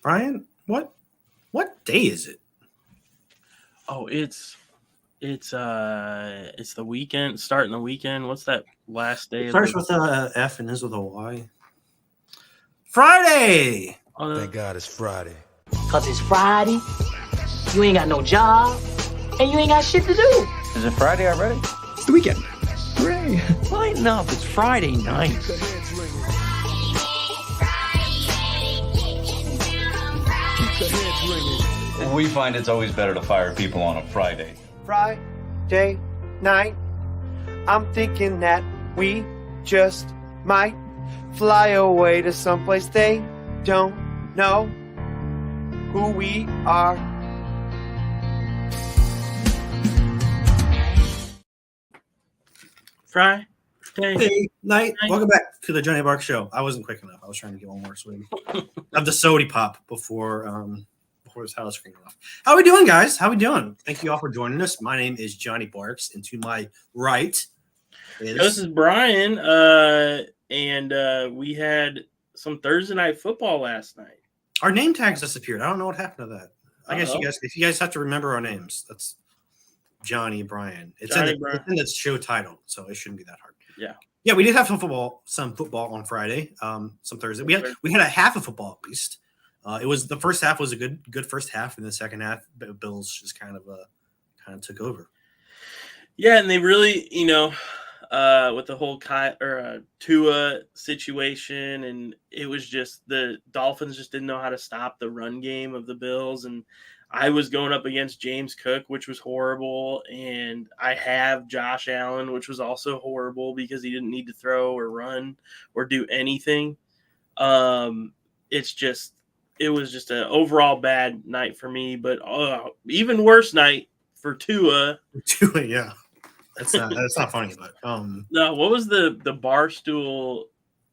Brian, what day is it? Oh, it's the weekend, starting the weekend. What's that last day? It starts with a F and ends with a Y. Friday. Thank God it's Friday. Cause it's Friday, you ain't got no job, and you ain't got shit to do. Is it Friday already? It's the weekend. Hooray. Lighten up, it's Friday night. We find it's always better to fire people on a Friday. Friday night, I'm thinking that we just might fly away to someplace they don't know who we are. Friday night. Welcome back to the Johnny Barks Show. I wasn't quick enough. I was trying to get one more swig of the sody pop before this house screen off. How we doing, guys? How we doing? Thank you all for joining us. My name is Johnny Barks, and to my right this is Brian. And we had some Thursday night football last night. Our name tags disappeared. I don't know what happened to that. I guess if you guys have to remember our names, that's Johnny Brian. It's in the show title, so it shouldn't be that hard. Yeah, we did have some football on Friday, some Thursday. We had a half of football at least. It was the first half was a good first half, and the second half, Bills just kind of took over. Yeah, and they really, with the whole Tua situation, and it was just the Dolphins just didn't know how to stop the run game of the Bills, and I was going up against James Cook, which was horrible, and I have Josh Allen, which was also horrible because he didn't need to throw or run or do anything. It was just an overall bad night for me, but even worse night for Tua. Yeah. That's not funny, but no. What was the Barstool?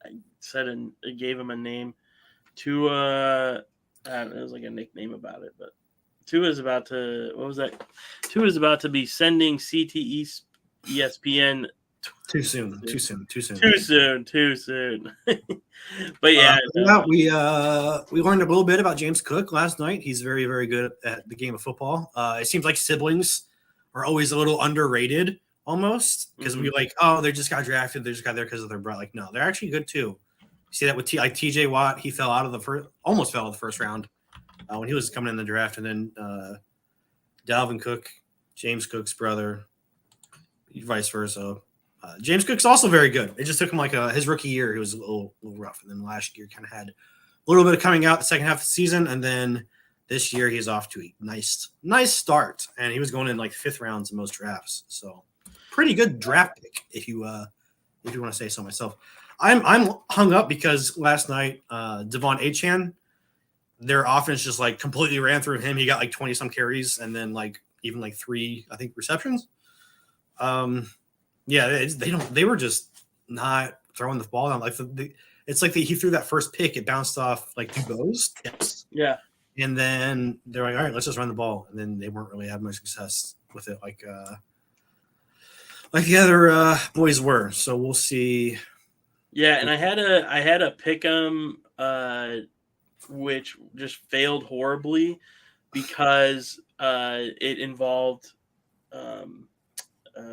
I said and it gave him a name. Tua. It was like a nickname about it, but Tua is about to. What was that? Tua is about to be sending CTE ESPN. Too soon. But yeah, we learned a little bit about James Cook last night. He's very, very good at the game of football. It seems like siblings are always a little underrated, almost, because we they just got drafted. They just got there because of their brother. Like, no, they're actually good too. You see that with TJ Watt, he almost fell out of the first round when he was coming in the draft, and then Dalvin Cook, James Cook's brother, vice versa. James Cook's also very good. It just took him his rookie year. He was a little rough. And then last year kind of had a little bit of coming out the second half of the season. And then this year he's off to a nice start. And he was going in fifth rounds in most drafts. So pretty good draft pick if you want to say so myself. I'm hung up because last night Devon Achane, their offense just completely ran through him. He got 20 some carries and then even 3, I think, receptions. Yeah, they were just not throwing the ball down. He threw that first pick, it bounced off Dubose. Yes. Yeah. And then they're like, all right, let's just run the ball. And then they weren't really having much success with it like the other boys were. So we'll see. Yeah, and I had a pick 'em which just failed horribly because it involved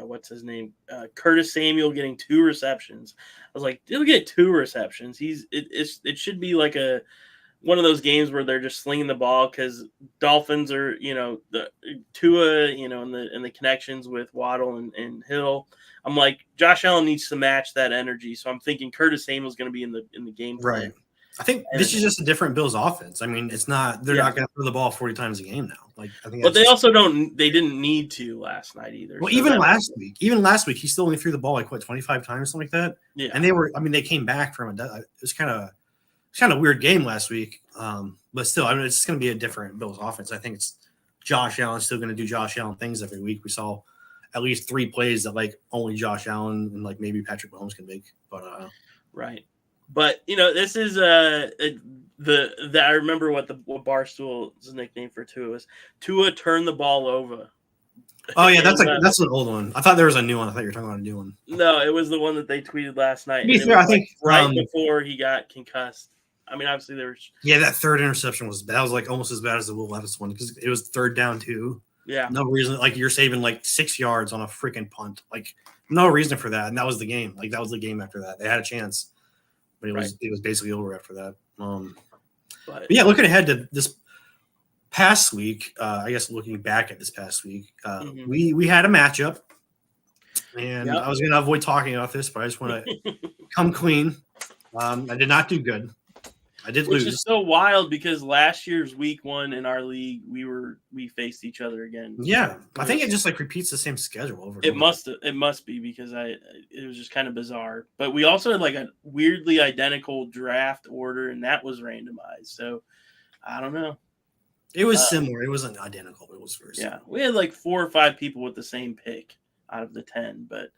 what's his name? Curtis Samuel getting 2 receptions. I was like, he'll get 2 receptions. It should be one of those games where they're just slinging the ball because Dolphins are, the Tua, and the connections with Waddle and Hill. I'm like, Josh Allen needs to match that energy. So I'm thinking Curtis Samuel's going to be in the game plan. Right. I think this is just a different Bills offense. I mean, it's not. They're not going to throw the ball 40 times a game now. I think. But they also don't. They didn't need to last night either. Well, so even last week, he still only threw the ball 25 times or something like that. Yeah. And they were. I mean, they came back from it. It was kind of weird game last week. But still, I mean, it's going to be a different Bills offense. I think it's Josh Allen still going to do Josh Allen things every week. We saw at least 3 plays that only Josh Allen and maybe Patrick Mahomes can make. But right. But this is I remember what Barstool's nickname for Tua was. Tua turned the ball over. Oh yeah, that's an old one. I thought there was a new one. I thought you were talking about a new one. No, it was the one that they tweeted last night. To be fair, I think before he got concussed. I mean, obviously there was. Yeah, that third interception was like almost as bad as the Will Levis one because it was 3rd down 2. Yeah. No reason, like you're saving like 6 yards on a freaking punt. Like no reason for that, and that was the game. Like that was the game after that. They had a chance, but it was basically over after that. But yeah, looking ahead to this past week, I guess looking back at this past week, we had a matchup, and I was going to avoid talking about this, but I just want to come clean. I did not do good. I did lose. Which is so wild because last year's week 1 in our league, we faced each other again. Yeah, I think it just like repeats the same schedule over. It must be because it was just kind of bizarre. But we also had like a weirdly identical draft order, and that was randomized. So I don't know. It was similar. It wasn't identical. It was very similar. Yeah, we had like 4 or 5 people with the same pick out of the 10. But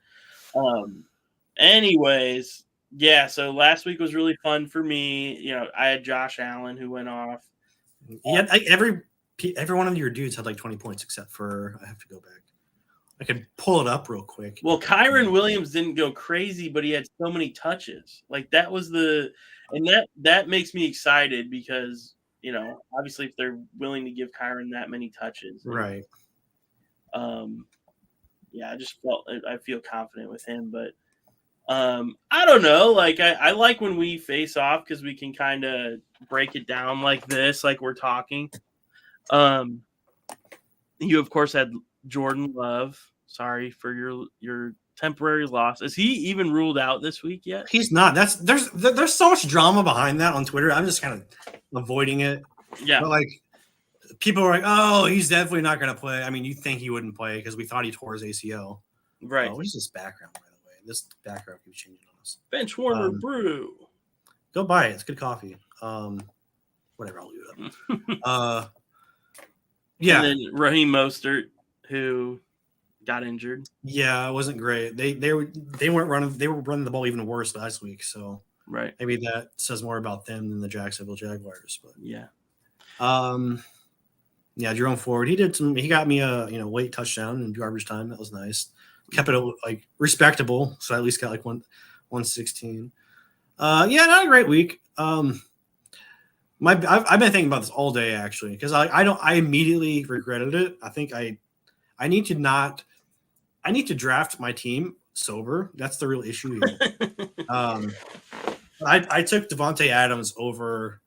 anyways. Yeah, so last week was really fun for me. You know, I had Josh Allen who went off. Yeah, every one of your dudes had like 20 points except for I have to go back. I could pull it up real quick. Well, Kyron Williams didn't go crazy, but he had so many touches. Like that was that makes me excited because, you know, obviously if they're willing to give Kyron that many touches. Right. Yeah, I feel confident with him, but I don't know. Like I like when we face off because we can kind of break it down like this, like we're talking. You of course had Jordan Love. Sorry for your temporary loss. Is he even ruled out this week yet? He's not. There's so much drama behind that on Twitter. I'm just kind of avoiding it. Yeah. But like people are like, oh, he's definitely not going to play. I mean, you think he wouldn't play because we thought he tore his ACL. Right. What is this background, by the way? This background keeps changing on us. Bench Warmer Brew. Go buy it. It's good coffee. Whatever. I'll do that. Yeah. And then Raheem Mostert, who got injured. Yeah, it wasn't great. They weren't running. They were running the ball even worse last week. So right. Maybe that says more about them than the Jacksonville Jaguars. But yeah. Yeah, Jerome Ford. He got me a late touchdown in garbage time. That was nice. Kept it like respectable, so I at least got like 116. Yeah, not a great week. I've been thinking about this all day actually because I immediately regretted it. I think I need to draft my team sober. That's the real issue here. I took Devontae Adams over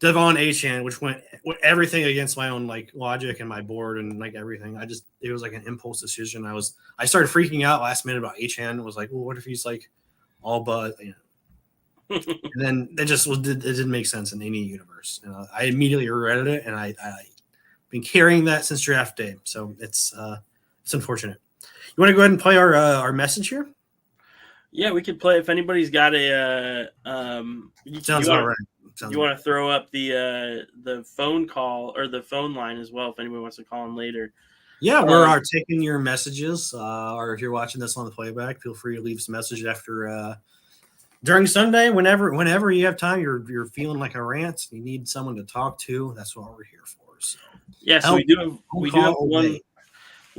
Devon Achane, which went everything against my own like logic and my board and like everything. It was like an impulse decision. I started freaking out last minute about Achane. Was like, well, what if he's like all but and then it didn't make sense in any universe. And I immediately regretted it, and I've been carrying that since draft day. So it's unfortunate. You want to go ahead and play our message here? Yeah, we could play if anybody's got a sounds all right. You want to throw up the phone call or the phone line as well if anybody wants to call in later. Yeah, we're taking your messages, or if you're watching this on the playback, feel free to leave some message after during Sunday, whenever you have time, you're feeling like a rant, you need someone to talk to. That's what we're here for. So yeah, so we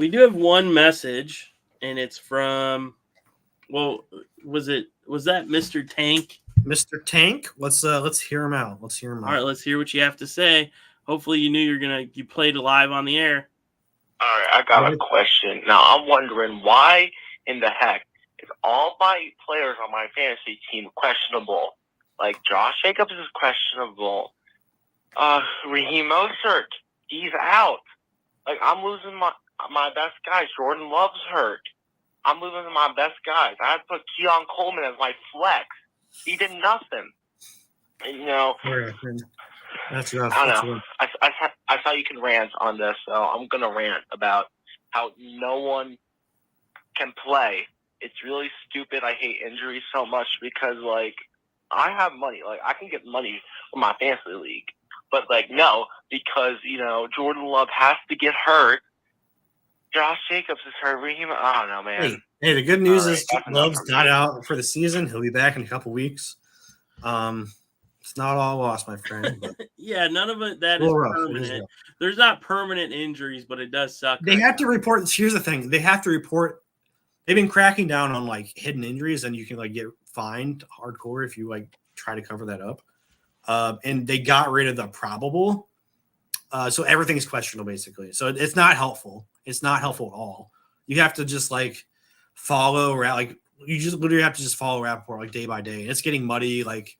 do have one message, and it's from was that Mr. Tank? Mr. Tank, let's hear him out. All right, let's hear what you have to say. Hopefully you knew you played live on the air. All right, I got a question. Now I'm wondering why in the heck is all my players on my fantasy team questionable? Like Josh Jacobs is questionable. Raheem Mostert, he's out. Like I'm losing my best guys. Jordan Love's hurt. I'm losing my best guys. I had to put Keon Coleman as my flex. He did nothing. And, that's rough. I don't know. I saw you can rant on this, so I'm going to rant about how no one can play. It's really stupid. I hate injuries so much because, like, I have money. Like, I can get money from my fantasy league. But, like, no, because, Jordan Love has to get hurt. Josh Jacobs is hurt. I don't know, man. Hey, the good news is Love's not out for the season. He'll be back in a couple weeks. It's not all lost, my friend. But yeah, none of it that is permanent. There's not permanent injuries, but it does suck. They have to report. Here's the thing: they have to report. They've been cracking down on like hidden injuries, and you can like get fined hardcore if you like try to cover that up. and they got rid of the probable. So everything's questionable basically. So it's not helpful. It's not helpful at all. You have to just like follow like you just literally have to just follow Rappaport like day by day. And it's getting muddy. Like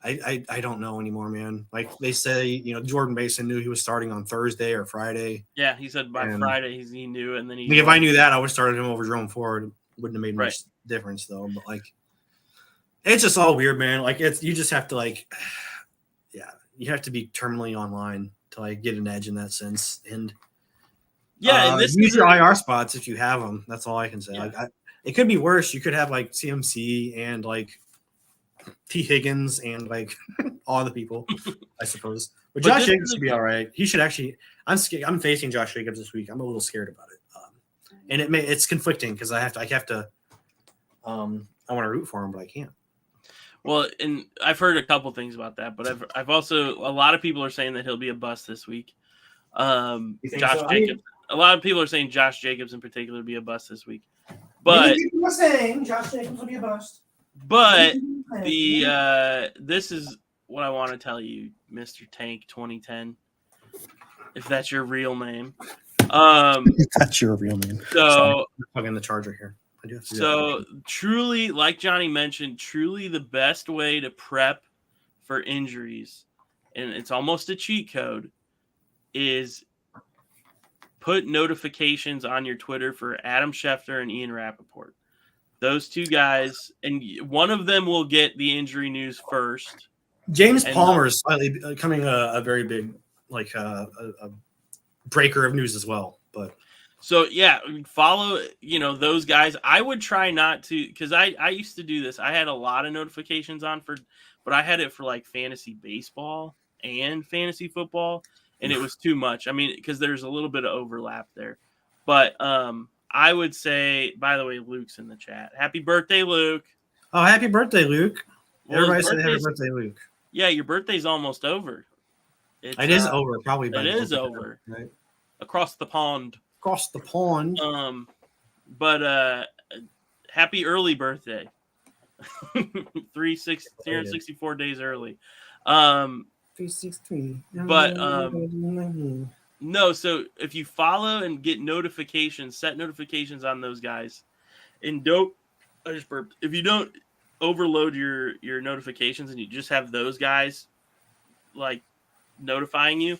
I don't know anymore, man. Like they say, Jordan Mason knew he was starting on Thursday or Friday. Yeah, he said by Friday he knew it, and then if I knew that, I would have started him over Jerome Ford. Wouldn't have made much difference though. But like, it's just all weird, man. Like you just have to like, you have to be terminally online to like get an edge in that sense. And and this use your IR spots if you have them. That's all I can say. Yeah. Like it could be worse. You could have like CMC and like T. Higgins and like all the people, I suppose. But Josh Jacobs should be all right. He should actually. I'm scared. I'm facing Josh Jacobs this week. I'm a little scared about it, and it's conflicting because I have to. I want to root for him, but I can't. Well, and I've heard a couple things about that, but I've also a lot of people are saying that he'll be a bust this week. Josh Jacobs. A lot of people are saying Josh Jacobs in particular will be a bust this week. But people are saying Josh Jacobs will be a bust. But this is what I want to tell you, Mr. Tank 2010, if that's your real name. That's your real name. So I'm plugging the charger here. I do have to do so truly, like Johnny mentioned, truly the best way to prep for injuries, and it's almost a cheat code, is put notifications on your Twitter for Adam Schefter and Ian Rappaport. Those two guys, and one of them will get the injury news first. James Palmer is slightly becoming a very big, like a breaker of news as well. But so follow those guys. I would try not to, because I used to do this. I had a lot of notifications on but I had it for like fantasy baseball and fantasy football, and it was too much. I mean, because there's a little bit of overlap there, but I would say, by the way, Luke's in the chat. Happy birthday, Luke. Oh, happy birthday, Luke. Well, everybody said happy birthday, Luke. Yeah, your birthday's almost over. It is over, probably. It is over. Right? Across the pond. Across the pond. But happy early birthday. 364 days early. 363. But no, so if you follow and get notifications, set notifications on those guys, and I just burped. If you don't overload your notifications and you just have those guys like notifying you,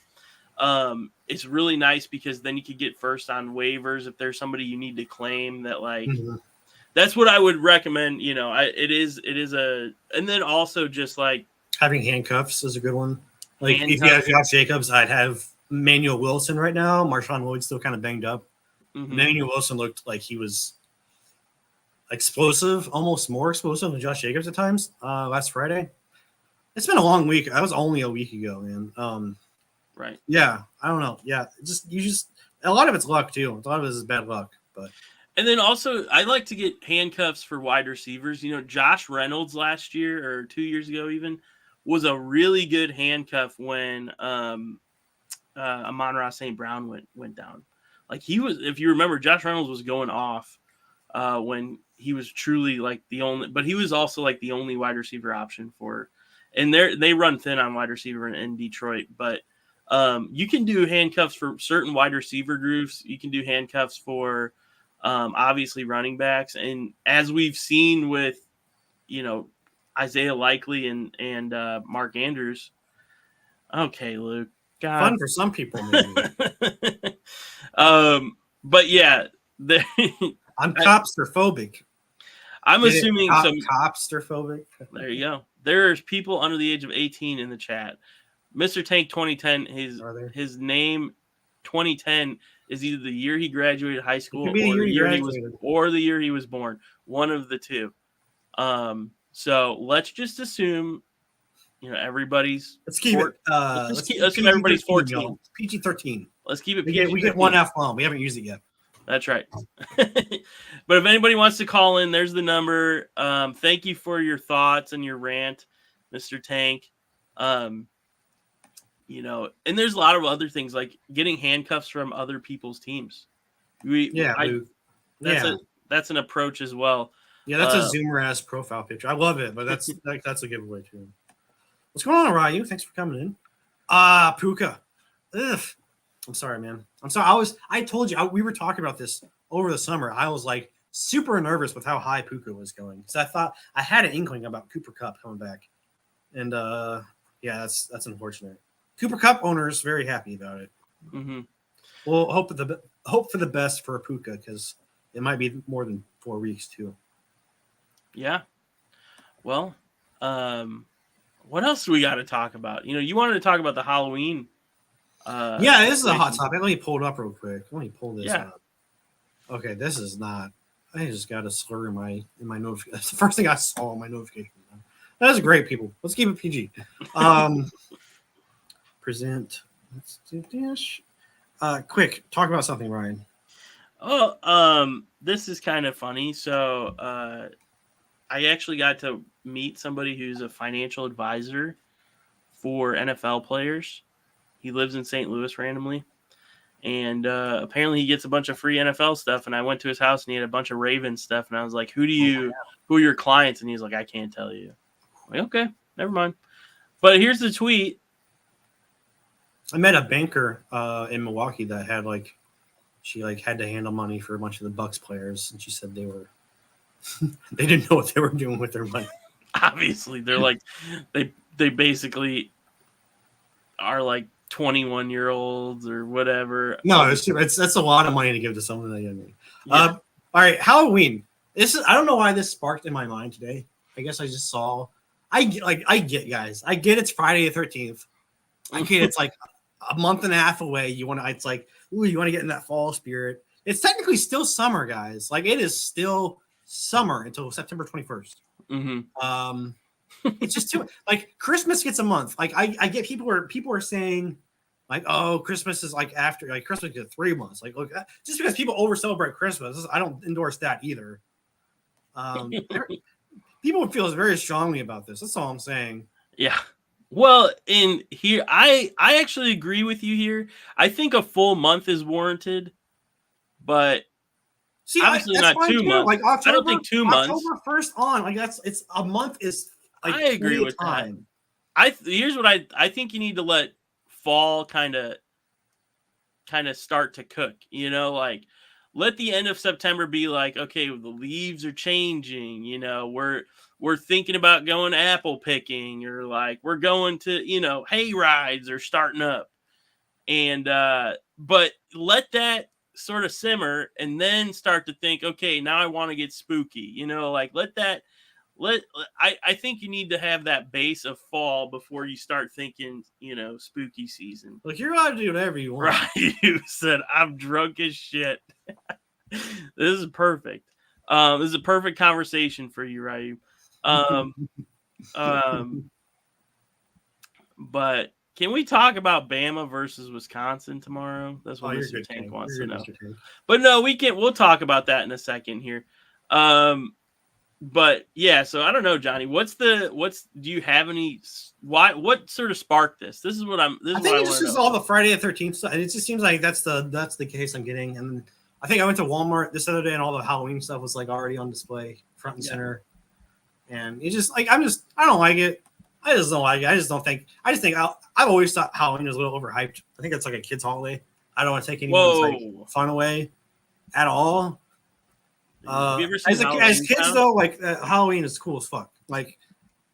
it's really nice because then you could get first on waivers if there's somebody you need to claim that like. Mm-hmm. That's what I would recommend. It is and then also just like having handcuffs is a good one. Like if you have Josh Jacobs, I'd have Manuel Wilson right now. Marshawn Lloyd's still kind of banged up. Mm-hmm. Manuel Wilson looked like he was explosive, almost more explosive than Josh Jacobs at times. Last Friday. It's been a long week. That was only a week ago, man. Right. Yeah. I don't know. Yeah. A lot of it's luck too. A lot of it is bad luck, but. And then also, I like to get handcuffs for wide receivers. Josh Reynolds last year or 2 years ago even was a really good handcuff when Amon-Ra St. Brown went down. Like he was, if you remember, Josh Reynolds was going off when he was truly like the only, but he was also like the only wide receiver option for, and they run thin on wide receiver in Detroit, but you can do handcuffs for certain wide receiver groups. You can do handcuffs for obviously running backs. And as we've seen with, Isaiah Likely and Mark Andrews. Okay, Luke. God. Fun for some people, maybe. But yeah, I'm copster-phobic. I'm assuming some copster-phobic. There you go. There's people under the age of 18 in the chat. Mr. Tank 2010, his name 2010 is either the year he graduated high school or the year he was born. One of the two. So let's just assume, everybody's. Let's keep it. Let's assume everybody's 14. PG-13. Let's keep it PG-13. We get one F-bomb. We haven't used it yet. That's right. But if anybody wants to call in, there's the number. Thank you for your thoughts and your rant, Mr. Tank. And there's a lot of other things like getting handcuffs from other people's teams. That's an approach as well. Yeah, that's a Zoomer-ass profile picture. I love it, but that's a giveaway too. What's going on, Ryu? Thanks for coming in. Puka. Ugh. I'm sorry, man. I'm sorry. I told you we were talking about this over the summer. I was like super nervous with how high Puka was going. So I thought I had an inkling about Cooper Kupp coming back. And yeah, that's unfortunate. Cooper Kupp owners very happy about it. Mm-hmm. We'll hope for the best for Puka because it might be more than 4 weeks too. Yeah. Well, what else do we got to talk about? You wanted to talk about the Halloween. Yeah, this is a hot topic. Let me pull it up real quick. Let me pull this up. Okay, this is not. I just got a slur in my notification. That's the first thing I saw in my notification. That's great, people. Let's keep it PG. Present. Let's do this. Quick, talk about something, Ryan. Oh, this is kind of funny. So, I actually got to meet somebody who's a financial advisor for NFL players. He lives in St. Louis randomly. And apparently he gets a bunch of free NFL stuff. And I went to his house and he had a bunch of Ravens stuff. And I was like, who are your clients? And he's like, I can't tell you. I'm like, okay, never mind. But here's the tweet. I met a banker in Milwaukee that had she had to handle money for a bunch of the Bucks players. And she said they didn't know what they were doing with their money. Obviously, they're like, they basically are like 21-year-olds or whatever. No, that's a lot of money to give to someone that young. Yeah. All right, Halloween. I don't know why this sparked in my mind today. I guess I just saw. I get guys. I get it's Friday the 13th. I get it's like a month and a half away. You want to? It's like, ooh, you want to get in that fall spirit. It's technically still summer, guys. Like it is still summer until September 21st. Mm-hmm. It's just too like Christmas gets a month. Like I get people are saying like, oh, Christmas is like after like Christmas gets 3 months. Like look, just because people over celebrate Christmas, I don't endorse that either. People feel very strongly about this. That's all I'm saying. Yeah. Well, in here, I actually agree with you here. I think a full month is warranted, but obviously not 2 months. Like October, I don't think 2 months. October 1st on, like it's a month is like I agree with time. Here's what I think you need to let fall kind of start to cook. Like let the end of September be like, okay, the leaves are changing. We're thinking about going apple picking, or like we're going to hay rides are starting up, and but let that sort of simmer and then start to think, okay, now I want to get spooky. Like I think you need to have that base of fall before you start thinking, spooky season. Look, you're allowed to do whatever you want. Right? You said I'm drunk as shit. This is perfect. This is a perfect conversation for you, Ryu. But can we talk about Bama versus Wisconsin tomorrow? That's what Mr. Tank wants to know. But no, we'll talk about that in a second here. But yeah, so I don't know, Johnny. Do you have any? What sort of sparked this? This is what I'm. I think it's just all the Friday the 13th stuff, and it just seems like that's the case I'm getting. And I think I went to Walmart this other day, and all the Halloween stuff was like already on display, front and center. And it's just like I don't like it. I just don't like it. I just think I've always thought Halloween was a little overhyped. I think it's like a kid's holiday. I don't want to take anyone's fun away at all. As kids though, like Halloween is cool as fuck. Like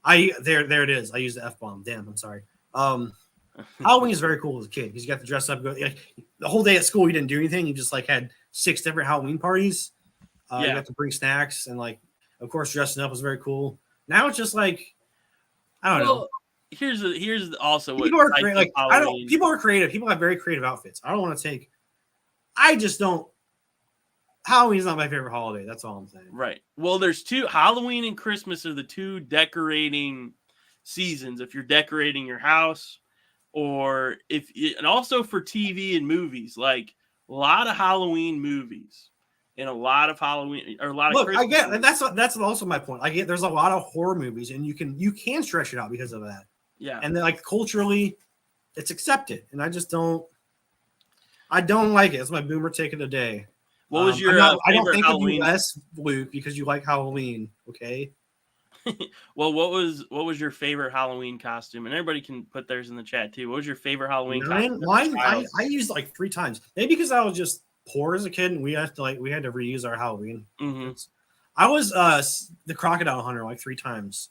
there it is. I used the F-bomb. Damn, I'm sorry. Halloween is very cool as a kid because you got to dress up. The whole day at school, you didn't do anything. You just like had 6 different Halloween parties. You got to bring snacks and like, of course, dressing up was very cool. Now it's just like, I don't know. Here's also what people are creative. People are creative. People have very creative outfits. I don't want to take. I just don't. Halloween's not my favorite holiday. That's all I'm saying. Right. Well, there's two. Halloween and Christmas are the two decorating seasons. If you're decorating your house, or and also for TV and movies, like a lot of Halloween movies. And a lot of Halloween or a lot of Christmas I get movies. That's also my point. I get there's a lot of horror movies and you can stretch it out because of that. Yeah. And then like culturally it's accepted. And I don't like it. It's my boomer take of the day. What was your I don't think Halloween? Of you less, Luke, because you like Halloween, okay? Well, what was your favorite Halloween costume? And everybody can put theirs in the chat too. What was your favorite Halloween costume? Mine, I used like 3 times. Maybe because I was just poor as a kid and we had to reuse our Halloween. Mm-hmm. I was the crocodile hunter like 3 times.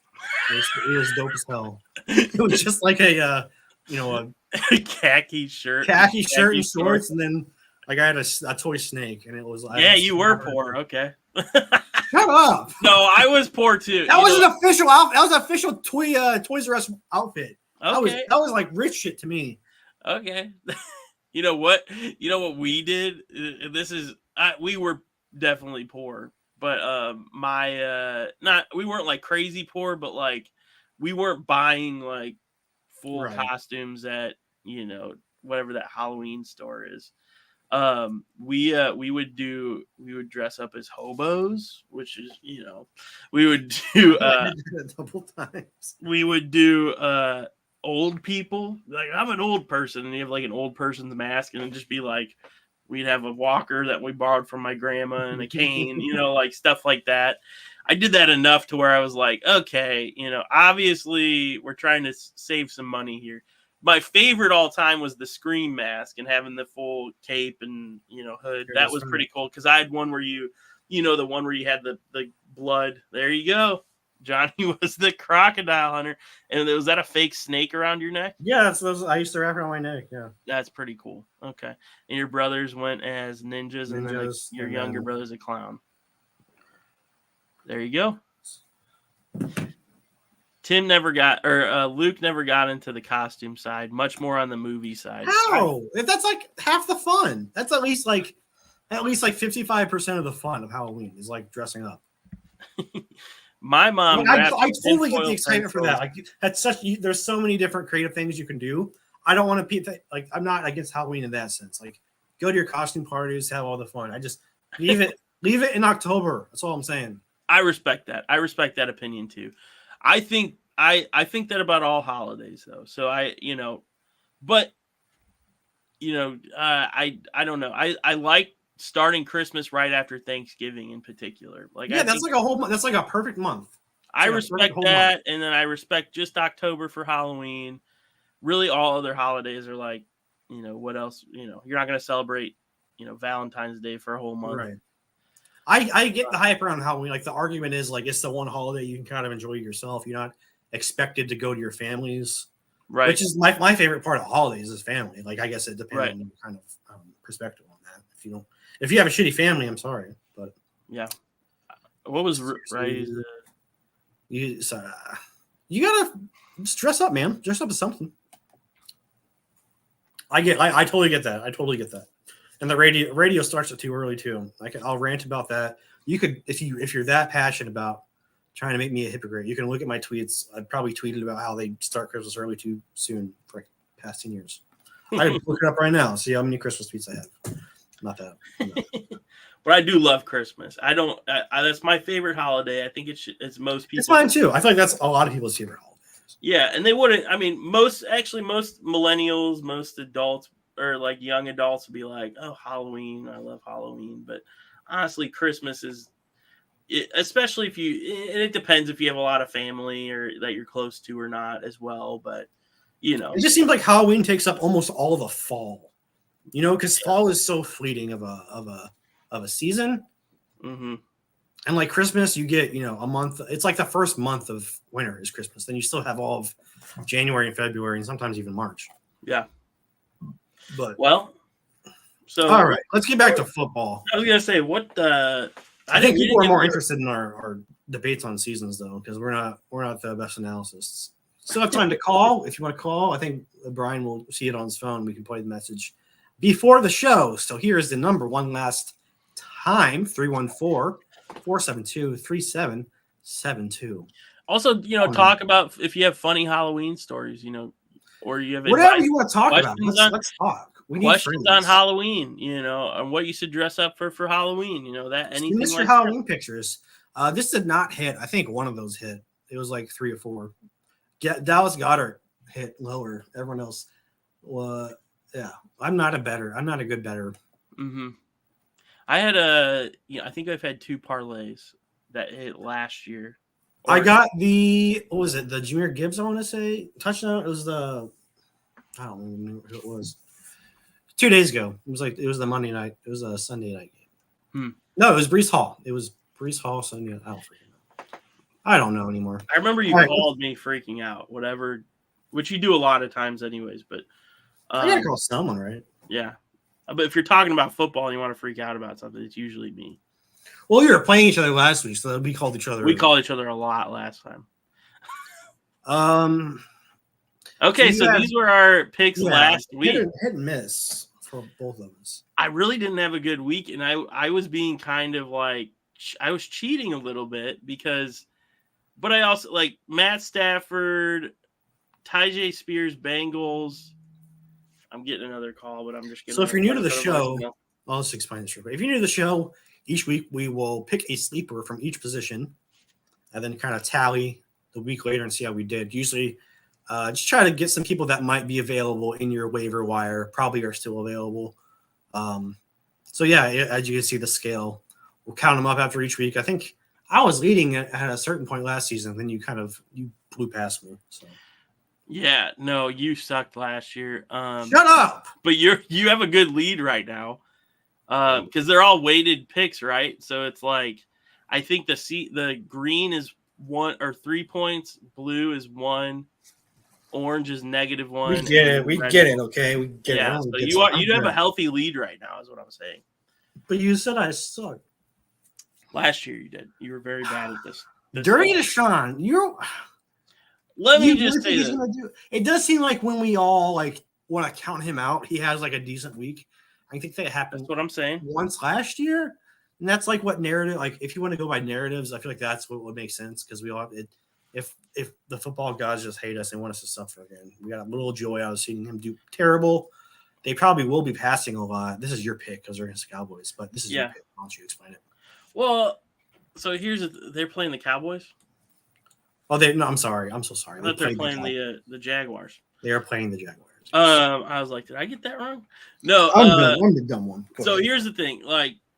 It was dope as hell. It was just like a khaki shirt and shorts, and then like I had a toy snake, and it was yeah, you were poor. Okay. Shut up. No, I was poor too. That was an official outfit. That was an official Toys R Us outfit. Okay. That was like rich shit to me. Okay. You know what we did? We were definitely poor, but we weren't like crazy poor, but like we weren't buying like full costumes at, whatever that Halloween store is. We would dress up as hobos, which is, we would do double times. We would do old people. Like, I'm an old person, and you have like an old person's mask, and it'd just be like we'd have a walker that we borrowed from my grandma and a cane, like stuff like that. I did that enough to where I was like, okay, obviously we're trying to save some money here. My favorite all time was the Scream mask and having the full cape and, hood. That was pretty cool because I had one where the one where you had the blood. There you go. Johnny was the crocodile hunter. And was that a fake snake around your neck? Yeah, that's those I used to wrap around my neck. Yeah. That's pretty cool. Okay. And your brothers went as ninjas and then your younger brother's a clown. There you go. Luke never got into the costume side, much more on the movie side. How? If that's like half the fun. That's at least like 55% of the fun of Halloween is like dressing up. My mom, I totally get the excitement for that. Like there's so many different creative things you can do. I don't want to I'm not against Halloween in that sense. Like, go to your costume parties, have all the fun. I just leave it in October. That's all I'm saying. I respect that. I respect that opinion too. I think that about all holidays though. So I don't know. I like starting Christmas right after Thanksgiving in particular. Like, yeah, that's like a whole month. That's like a perfect month. I respect that, and then I respect just October for Halloween. Really, all other holidays are like, what else? You're not going to celebrate, Valentine's Day for a whole month. Right. I get the hype around Halloween. Like, the argument is like it's the one holiday you can kind of enjoy yourself. You're not expected to go to your families, right? Which is my favorite part of the holidays is family. Like, I guess it depends on kind of perspective on that. If you have a shitty family, I'm sorry, but yeah. What was right? You gotta just dress up, man. Dress up as something. I totally get that. And the radio starts too early too. I'll rant about that. You could, if you're that passionate about trying to make me a hypocrite, you can look at my tweets. I probably tweeted about how they start Christmas early too soon for like past 10 years. I can look it up right now. See how many Christmas tweets I have. Not that. No. But I do love Christmas. I don't. That's my favorite holiday. I think it's most people. It's mine too. I feel like that's a lot of people's favorite holiday. Yeah, and they wouldn't. I mean, most millennials, most adults, or like young adults would be like, "Oh, Halloween! I love Halloween." But honestly, Christmas is, especially if and it depends if you have a lot of family or that you're close to or not as well. But it just seems like Halloween takes up almost all of the fall. Because fall is so fleeting of a season. Mm-hmm. And like Christmas, you get, a month. It's like the first month of winter is Christmas. Then you still have all of January and February and sometimes even March. Yeah. But all right, let's get back to football. I was going to say I think people are more interested in our debates on seasons though, because we're not the best analysts. Still have time to call. If you want to call, I think Brian will see it on his phone. We can play the message before the show. So here's the number one last time, 314-472-3772. Also, talk about if you have funny Halloween stories, or you have whatever you want to talk about. Let's talk. We need questions on Halloween, and what you should dress up for Halloween, that anything Mr. like Halloween pictures. This did not hit. I think one of those hit. It was like 3 or 4. Dallas Goedert hit lower. Everyone else, yeah. I'm not a good bettor. Mm-hmm. I had I think I've had 2 parlays that hit last year, I got the what was it? The Jahmyr Gibbs, I want to say touchdown. It was the I don't remember who it was. 2 days ago. It was the Monday night. It was a Sunday night game. No, it was Breece Hall. It was Breece Hall Sunday. I don't freaking know. I don't know anymore. I remember you called me freaking out, whatever, which you do a lot of times anyways. But I gotta call someone, right? Yeah, but if you're talking about football and you want to freak out about something, it's usually me. Well, we were playing each other last week, so we called each other. We called each other a lot last time. Okay, so these were our picks last week. Hit and miss for both of us. I really didn't have a good week, and I was being kind of like I was cheating a little bit but I also like Matt Stafford, Tyjae Spears, Bengals. I'm getting another call, but I'm just getting. So if you're new to the show, I'll just explain this real quick. If you're new to the show, each week we will pick a sleeper from each position, and then kind of tally the week later and see how we did. Usually, just try to get some people that might be available in your waiver wire, probably are still available. So yeah, as you can see the scale, we'll count them up after each week. I think I was leading at a certain point last season, then you blew past me. So. Yeah, no, you sucked last year. Shut up! But you have a good lead right now, because they're all weighted picks, right? So it's like, I think the green is 1 or 3 points, blue is 1, orange is -1. We get it. We get it. Okay, we get it. Yeah, so you have a healthy lead right now, is what I'm saying. But you said I sucked. Last year you did. You were very bad at this. During Deshaun, Let me just say this. It does seem like when we all want to count him out, he has a decent week. I think that happened. That's what I'm saying. Once last year, and that's what narrative. If you want to go by narratives, I feel like that's what would make sense because we all have it. If the football gods just hate us and want us to suffer again, we got a little joy out of seeing him do terrible. They probably will be passing a lot. This is your pick because they're against the Cowboys, but this is your pick. Why don't you explain it? Well, so they're playing the Cowboys. Oh, no, I'm sorry. I'm so sorry. They're playing the Jaguars. They are playing the Jaguars. I was like, did I get that wrong? No, I'm the dumb one. So here's the thing: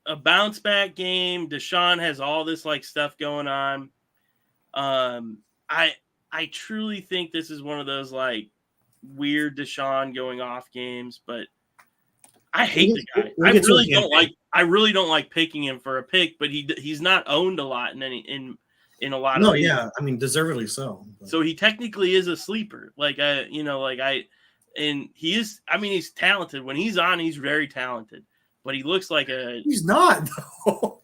a bounce back game. Deshaun has all this stuff going on. I truly think this is one of those weird Deshaun going off games, but I hate the guy. I really don't like picking him for a pick, but he's not owned a lot in a lot of ways. Yeah, I mean deservedly so. But. So he technically is a sleeper. And he is. I mean, he's talented. When he's on, he's very talented. But he looks like He's not though.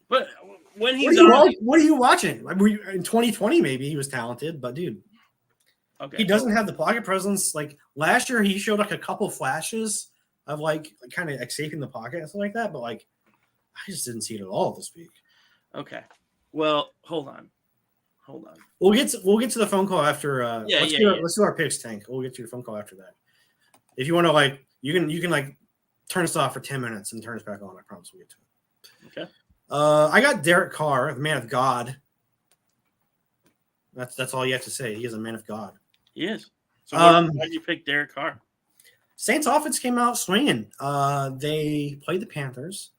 But when he's on, what are you watching? In 2020, maybe he was talented, but dude, he doesn't have the pocket presence. Last year, he showed a couple flashes of kind of escaping the pocket and stuff like that. But I just didn't see it at all this week. Okay. Well, hold on. We'll get to the phone call after. Let's do our picks, Tank. We'll get to your phone call after that. If you want to, you can turn us off for 10 minutes and turn us back on. I promise we'll get to it. Okay. I got Derek Carr, the man of God. That's all you have to say. He is a man of God. He is. So why did you pick Derek Carr? Saints offense came out swinging. They played the Panthers,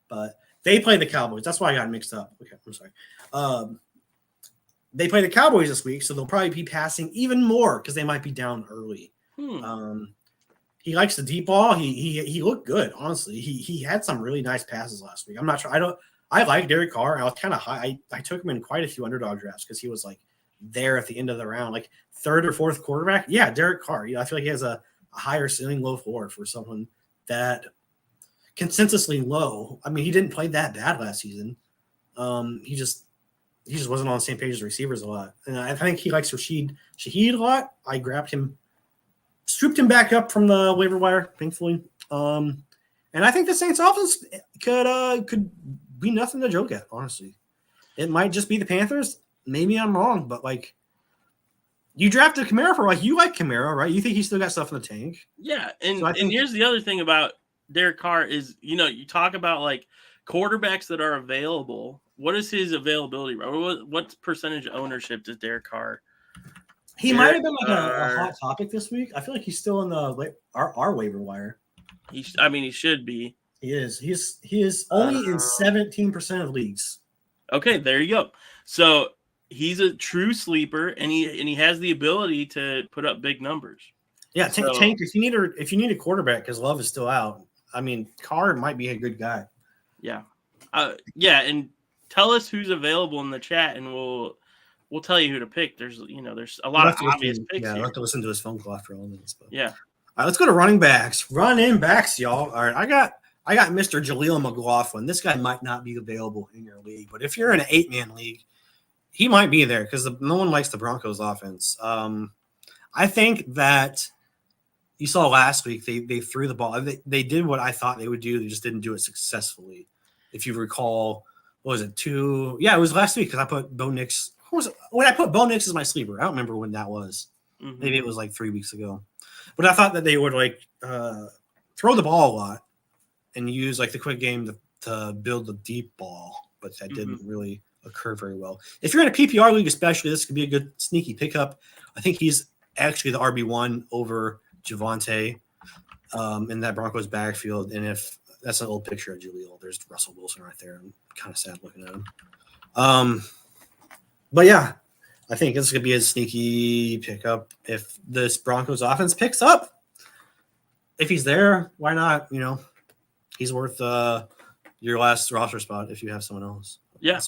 but they played the Cowboys. That's why I got mixed up. Okay, I'm sorry. They play the Cowboys this week, so they'll probably be passing even more because they might be down early. He likes the deep ball. He looked good, honestly. He had some really nice passes last week. I'm not sure. I like Derek Carr. I was kind of high. I took him in quite a few underdog drafts because he was there at the end of the round, third or fourth quarterback. Yeah, Derek Carr. I feel like he has a higher ceiling, low floor for someone that consensusly low. I mean, he didn't play that bad last season. He just wasn't on the same page as receivers a lot. And I think he likes Rashid Shaheed a lot. I grabbed him, swooped him back up from the waiver wire, thankfully. And I think the Saints offense could be nothing to joke at, honestly. It might just be the Panthers. Maybe I'm wrong, but you drafted Kamara for you like Kamara, right? You think he's still got stuff in the tank? Yeah, and here's the other thing about Derek Carr is, you talk about quarterbacks that are available. What is his availability? What percentage ownership does Derek Carr? He might have been a hot topic this week. I feel like he's still in our waiver wire. He should be. He is. He is only in 17% of leagues. Okay, there you go. So he's a true sleeper, and he has the ability to put up big numbers. Yeah, Tank. If you need a quarterback because Love is still out, I mean, Carr might be a good guy. Yeah, and tell us who's available in the chat, and we'll tell you who to pick. There's a lot of obvious picks. Yeah, here. I'll have to listen to his phone call after all this. But. Yeah. All right, let's go to running backs. Running backs, y'all. All right, I got Mr. Jaleel McLaughlin. This guy might not be available in your league, but if you're in an 8-man league, he might be there because no one likes the Broncos offense. I think that you saw last week they threw the ball. They did what I thought they would do. They just didn't do it successfully. If you recall, what was it? It was last week because I put Bo Nix. When I put Bo Nix as my sleeper, I don't remember when that was. Mm-hmm. Maybe it was like 3 weeks ago. But I thought that they would throw the ball a lot and use like the quick game to build the deep ball, but that didn't really occur very well. If you're in a PPR league, especially, this could be a good sneaky pickup. I think he's actually the RB1 over Javonte in that Broncos backfield. And if that's an old picture of Jaleel, there's Russell Wilson right there. I'm kind of sad looking at him. But yeah, I think this could be a sneaky pickup if this Broncos offense picks up. If he's there, why not? He's worth your last roster spot if you have someone else. Yeah,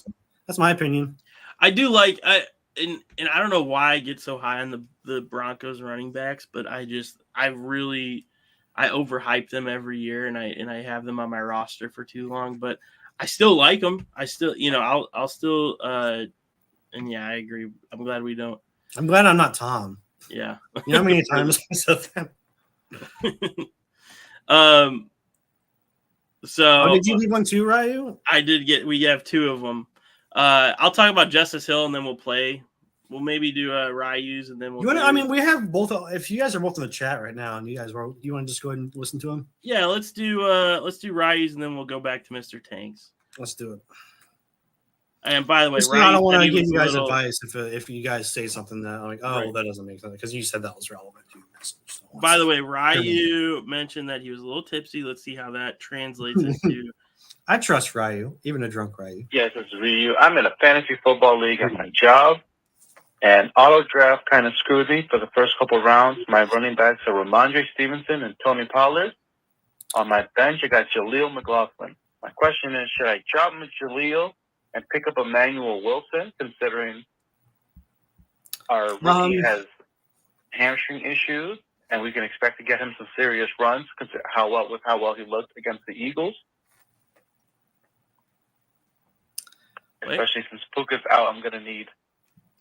that's my opinion. I do like and I don't know why I get so high on the Broncos running backs, but I overhype them every year, and I have them on my roster for too long. But I still like them. I still, I'll still. And yeah, I agree. I'm glad we don't. I'm glad I'm not Tom. Yeah. You know how many times I said that? So did you leave one too, Ryu? I did we have 2 of them. I'll talk about Justice Hill and then we'll play. We'll maybe do Ryu's and then we'll we have both. If you guys are both in the chat right now and you want to just go ahead and listen to them? Yeah, let's do Ryu's and then we'll go back to Mr. Tanks. Let's do it. And by the way, I don't want to give you guys advice if you guys say something that I'm like, well, that doesn't make sense because you said that was relevant to your message. So by the way, Ryu mentioned that he was a little tipsy. Let's see how that translates into. I trust Ryu, even a drunk Ryu. Yes, it's Ryu. I'm in a fantasy football league at my job, and auto draft kind of screwed me for the first couple rounds. My running backs are Ramondre Stevenson and Tony Pollard. On my bench, I got Jaleel McLaughlin. My question is, should I drop Jaleel and pick up Emmanuel Wilson, considering our rookie has hamstring issues, and we can expect to get him some serious runs, consider how well he looked against the Eagles? Especially since Puka's out, I'm going to need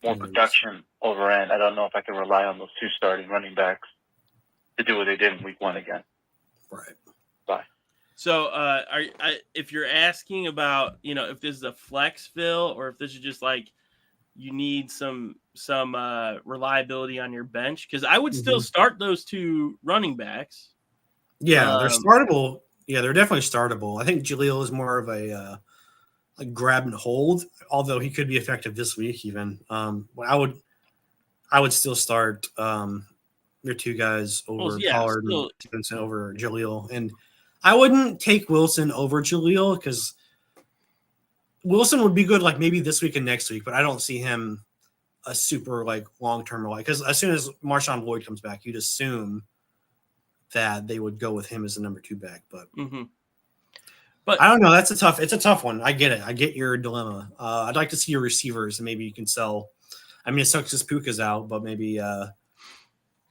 more production over end. I don't know if I can rely on those 2 starting running backs to do what they did in week 1 again. Right. Bye. So, if you're asking about, if this is a flex fill or if this is just like you need some reliability on your bench, because I would still start those 2 running backs. Yeah, they're startable. Yeah, they're definitely startable. I think Jaleel is more of a grab and hold, although he could be effective this week even. I would still start your 2 guys over Pollard and Stevenson over Jaleel, and I wouldn't take Wilson over Jaleel because Wilson would be good like maybe this week and next week, but I don't see him a super long-term because as soon as Marshawn Lloyd comes back, you'd assume that they would go with him as the number 2 back. But but I don't know. It's a tough one. I get it. I get your dilemma. I'd like to see your receivers and maybe you can sell. I mean, it sucks because Puka's out, but maybe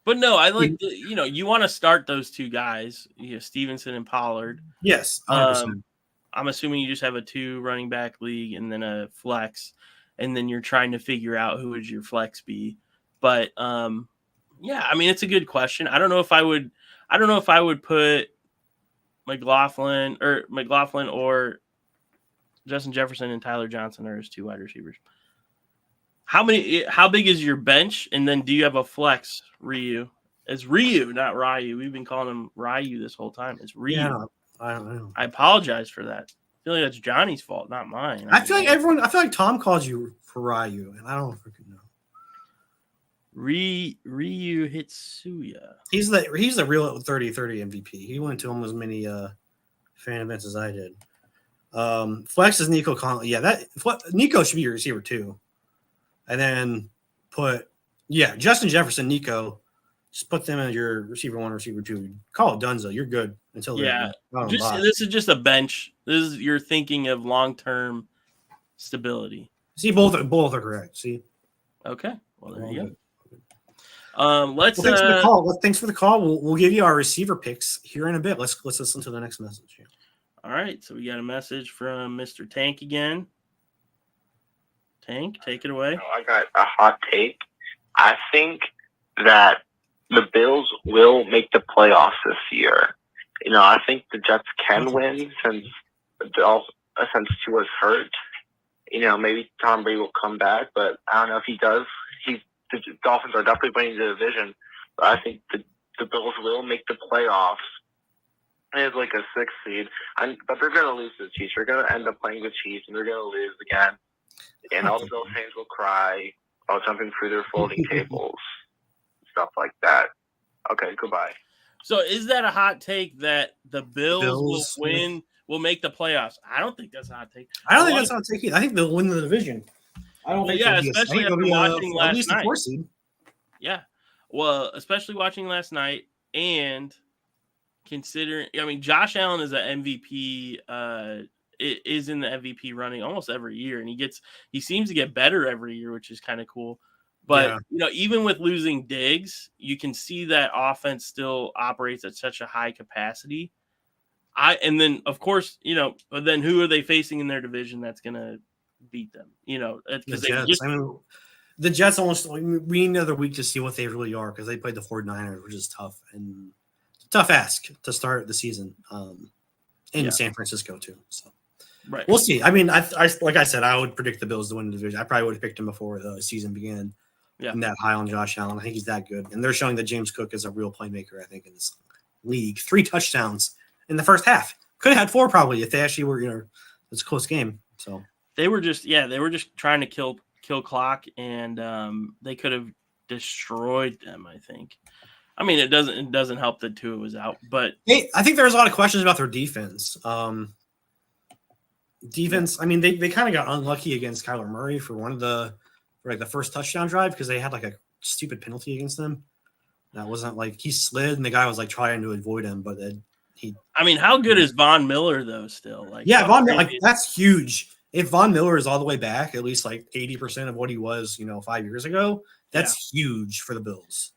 But no, I like you want to start those 2 guys, Stevenson and Pollard. Yes, 100%. I'm assuming you just have a 2 running back league and then a flex, and then you're trying to figure out who would your flex be. But yeah, I mean it's a good question. I don't know if I would put McLaughlin or Justin Jefferson and Tyler Johnson are his 2 wide receivers. How big is your bench? And then do you have a flex, Ryu? It's Ryu, not Ryu. We've been calling him Ryu this whole time. It's Ryu. Yeah, I don't know. I apologize for that. I feel like that's Johnny's fault, not mine. I feel like Tom calls you for Ryu, and I don't freaking know. Ryu Hitsuya. He's the real 30-30 MVP. He went to almost as many fan events as I did. Flex is Nico Conley. Yeah, Nico should be your receiver too. and then put Justin Jefferson, Nico. Just put them as your receiver 1, receiver 2. Call it Dunzo. You're good until they're This is just a bench. This is you're thinking of long-term stability. See, both are correct. See. Okay. Well, there you good. go. Let's. Thanks for the call. Thanks for the call. We'll give you our receiver picks here in a bit. Let's listen to the next message here. All right. So we got a message from Mr. Tank again. Tank, take it away. I got a hot take. I think that the Bills will make the playoffs this year. I think the Jets can win since Tua's hurt. Maybe Tom Brady will come back, but I don't know if he does. The Dolphins are definitely winning the division, but I think the Bills will make the playoffs. It's like a 6th seed, but they're going to lose to the Chiefs. They're going to end up playing the Chiefs, and they're going to lose again. And all the Bills fans will cry while jumping through their folding tables, stuff like that. Okay, goodbye. So is that a hot take that the Bills will make the playoffs? I don't think that's a hot take. I don't think that's a hot take either. I think they'll win the division. I don't think especially after watching last night. 4 seed. Yeah. Well, especially watching last night and considering, Josh Allen is an MVP, is in the MVP running almost every year, and he seems to get better every year, which is kind of cool. But even with losing Diggs, you can see that offense still operates at such a high capacity. And then of course, but then who are they facing in their division that's gonna beat them? Because the Jets almost we need another week to see what they really are because they played the 49ers, which is tough and tough ask to start the season in San Francisco too. So right, we'll see. I like I said, I would predict the Bills to win the division. I probably would have picked them before the season began. Yeah, and that high on Josh Allen. I think he's that good, and they're showing that James Cook is a real playmaker. I think in this league, 3 touchdowns in the first half. Could have had 4 probably if they actually were. It's a close game. So they were just trying to kill clock, and they could have destroyed them. I think. It doesn't help that Tua was out, but I think there's a lot of questions about their defense. Defense. They kind of got unlucky against Kyler Murray for the first touchdown drive because they had like a stupid penalty against them. That wasn't like he slid and the guy was like trying to avoid him, but then how good is Von Miller though? Still, Von Miller, that's huge. If Von Miller is all the way back, at least like 80% of what he was, 5 years ago, that's huge for the Bills.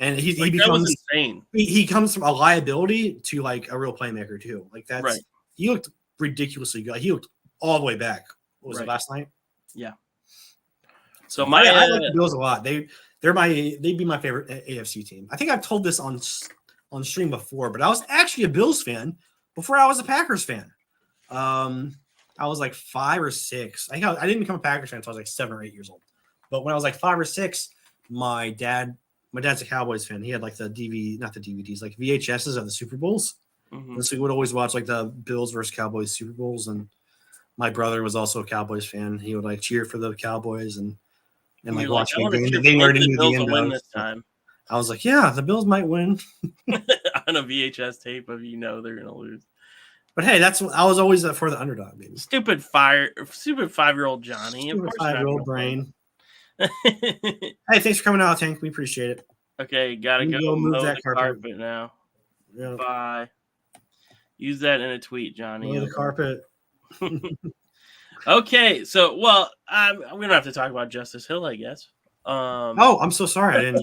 And he becomes that was insane. He comes from a liability to like a real playmaker too. Like that's right. He looked ridiculously good. He looked all the way back. What was it last night? Yeah. So I like the Bills a lot. They'd be my favorite AFC team. I think I've told this on stream before, but I was actually a Bills fan before I was a Packers fan. I was like 5 or 6. I didn't become a Packers fan until I was like 7 or 8 years old. But when I was like 5 or 6, my dad's a Cowboys fan. He had like not the DVDs, like VHSs of the Super Bowls. Mm-hmm. And so we would always watch like the Bills versus Cowboys Super Bowls. And my brother was also a Cowboys fan. He would like cheer for the Cowboys and like watch the game. They already knew the end of this time. I was like, yeah, the Bills might win on a VHS tape of they're gonna lose. But hey, I was always for the underdog, baby. Stupid 5-year-old Johnny. Stupid 5-year-old brain. Hey, thanks for coming out, Tank. We appreciate it. Okay, gotta go move that carpet now. Yep. Bye. Use that in a tweet, Johnny. Move the carpet. Okay, so we don't have to talk about Justice Hill, I guess. I'm so sorry.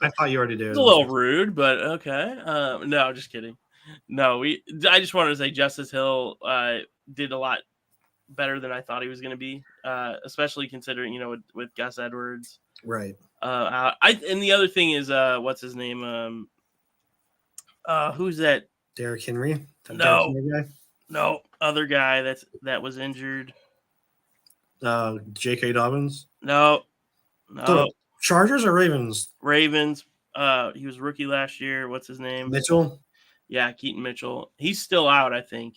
I thought you already did. It's a little rude, but okay. No, just kidding. No, I just wanted to say Justice Hill did a lot better than I thought he was going to be, especially considering with Gus Edwards. Right. And the other thing is what's his name? Who's that? Derrick Henry. No, no, other guy that was injured. J.K. Dobbins. No. The Chargers or Ravens? Ravens. He was rookie last year. What's his name? Mitchell. Yeah, Keaton Mitchell. He's still out, I think.